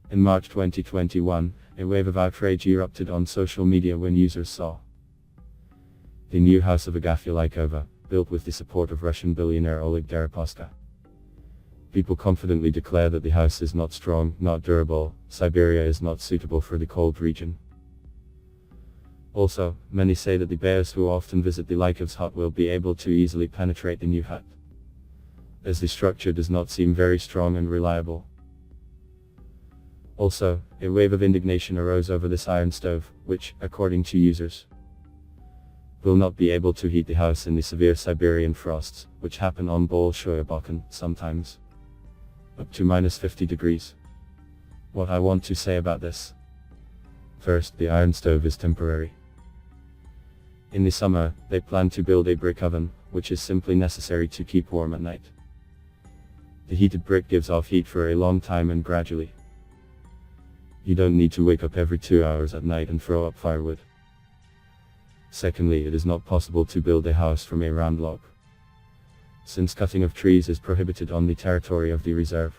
In March 2021, a wave of outrage erupted on social media when users saw the new house of Agafya Lykova, built with the support of Russian billionaire Oleg Deripaska. People confidently declare that the house is not strong, not durable, Siberia is not suitable for the cold region. Also, many say that the bears who often visit the Lykovs hut will be able to easily penetrate the new hut, as the structure does not seem very strong and reliable. Also, a wave of indignation arose over this iron stove, which, according to users, will not be able to heat the house in the severe Siberian frosts, which happen on Bolshoy Abakan, sometimes up to -50 degrees. What I want to say about this. First, the iron stove is temporary. In the summer, they plan to build a brick oven, which is simply necessary to keep warm at night. The heated brick gives off heat for a long time and gradually. You don't need to wake up every 2 hours at night and throw up firewood. Secondly, it is not possible to build a house from a round log, since cutting of trees is prohibited on the territory of the reserve.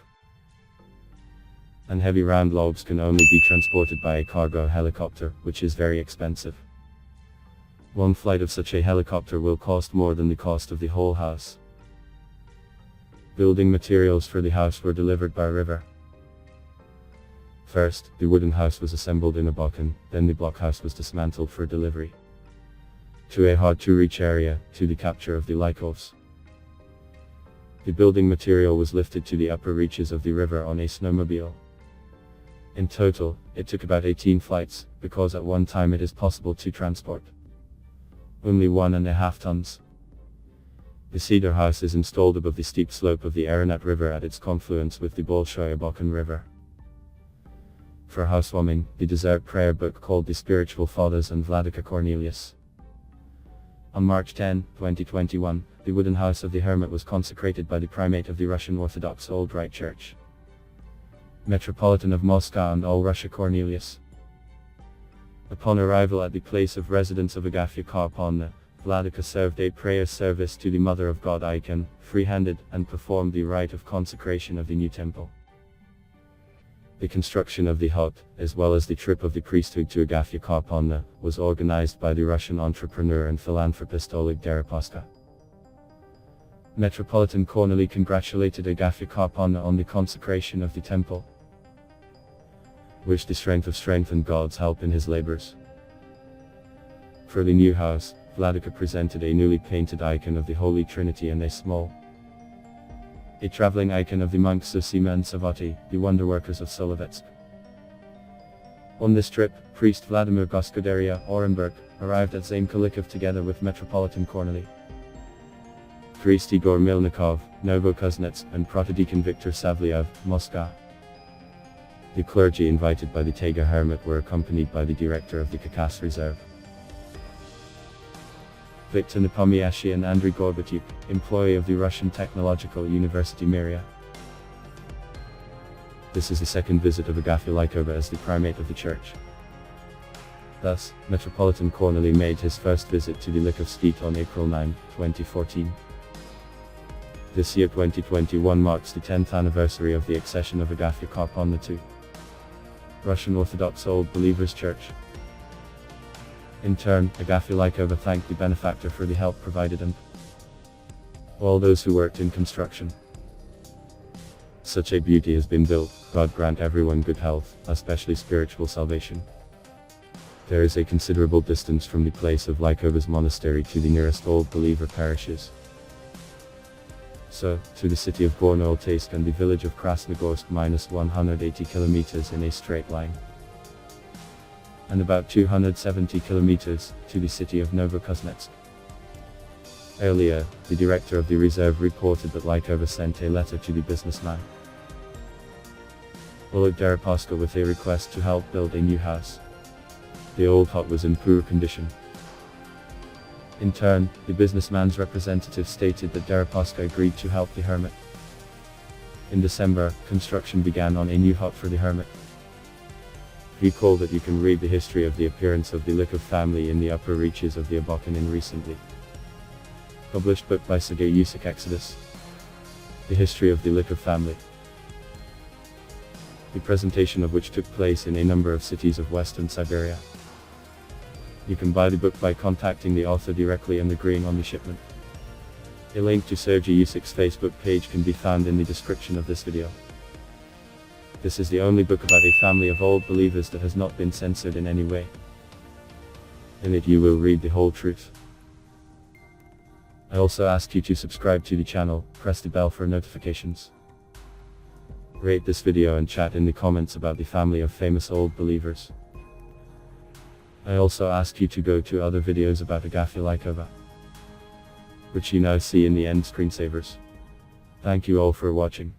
And heavy round logs can only be transported by a cargo helicopter, which is very expensive. One flight of such a helicopter will cost more than the cost of the whole house. Building materials for the house were delivered by river. First, the wooden house was assembled in Abakan, then the block house was dismantled for delivery to a hard-to-reach area, to the capture of the Lykovs. The building material was lifted to the upper reaches of the river on a snowmobile. In total, it took about 18 flights, because at one time it is possible to transport only 1.5 tons. The cedar house is installed above the steep slope of the Hermit river at its confluence with the Bolshoy Abakan river. For housewarming, the desert prayer book called the Spiritual Fathers and Vladika Cornelius. On March 10, 2021, the wooden house of the Hermit was consecrated by the primate of the Russian Orthodox Old Rite Church, Metropolitan of Moscow and All Russia Cornelius. Upon arrival at the place of residence of Agafya Lykova, Vladika served a prayer service to the Mother of God icon, free-handed, and performed the rite of consecration of the new temple. The construction of the hut, as well as the trip of the priesthood to Agafya Lykova, was organized by the Russian entrepreneur and philanthropist Oleg Deripaska. Metropolitan Kornely congratulated Agafya Lykova on the consecration of the temple, wished the strength and God's help in his labors. For the new house, Vladika presented a newly painted icon of the Holy Trinity and a traveling icon of the monks of Sima and Savati, the wonderworkers of Solovets. On this trip, priest Vladimir Gospodaria Orenburg arrived at Lykovs together with Metropolitan Kornely, priest Igor Milnikov, Novokuznetsk, and protodeacon Viktor Savlyev, Moscow. The clergy invited by the Taiga Hermit were accompanied by the director of the Caucasus Reserve, Viktor Nepomniachtchi, and Andrei Gorbatyuk, employee of the Russian Technological University Siberia. This is the second visit of Agafya Lykova as the primate of the church. Thus, Metropolitan Kornely made his first visit to the Lykovs on April 9, 2014. This year 2021 marks the 10th anniversary of the accession of Agafya Lykova to Russian Orthodox Old Believers Church. In turn, Agafya Lykova thanked the benefactor for the help provided and all those who worked in construction. Such a beauty has been built, God grant everyone good health, especially spiritual salvation. There is a considerable distance from the place of Lykovas monastery to the nearest old believer parishes. So, to the city of Gorno-Altaysk and the village of Krasnogorsk -180 kilometers in a straight line, and about 270 kilometers to the city of Novokuznetsk. Earlier, the director of the reserve reported that Lykova sent a letter to the businessman Oleg Deripaska with a request to help build a new house. The old hut was in poor condition. In turn, the businessman's representative stated that Deripaska agreed to help the Hermit. In December, construction began on a new hut for the Hermit. Recall that you can read the history of the appearance of the Lykov family in the upper reaches of the Abakan in recently published book by Sergei Yusik Exodus, The History of the Lykov Family. the presentation of which took place in a number of cities of Western Siberia. You can buy the book by contacting the author directly and agreeing on the shipment. A link to Sergei Usyk's Facebook page can be found in the description of this video. This is the only book about a family of old believers that has not been censored in any way. In it you will read the whole truth. I also ask you to subscribe to the channel, press the bell for notifications. Rate this video and chat in the comments about the family of famous old believers. I also ask you to go to other videos about Agafya Lykova, which you now see in the end screensavers. Thank you all for watching.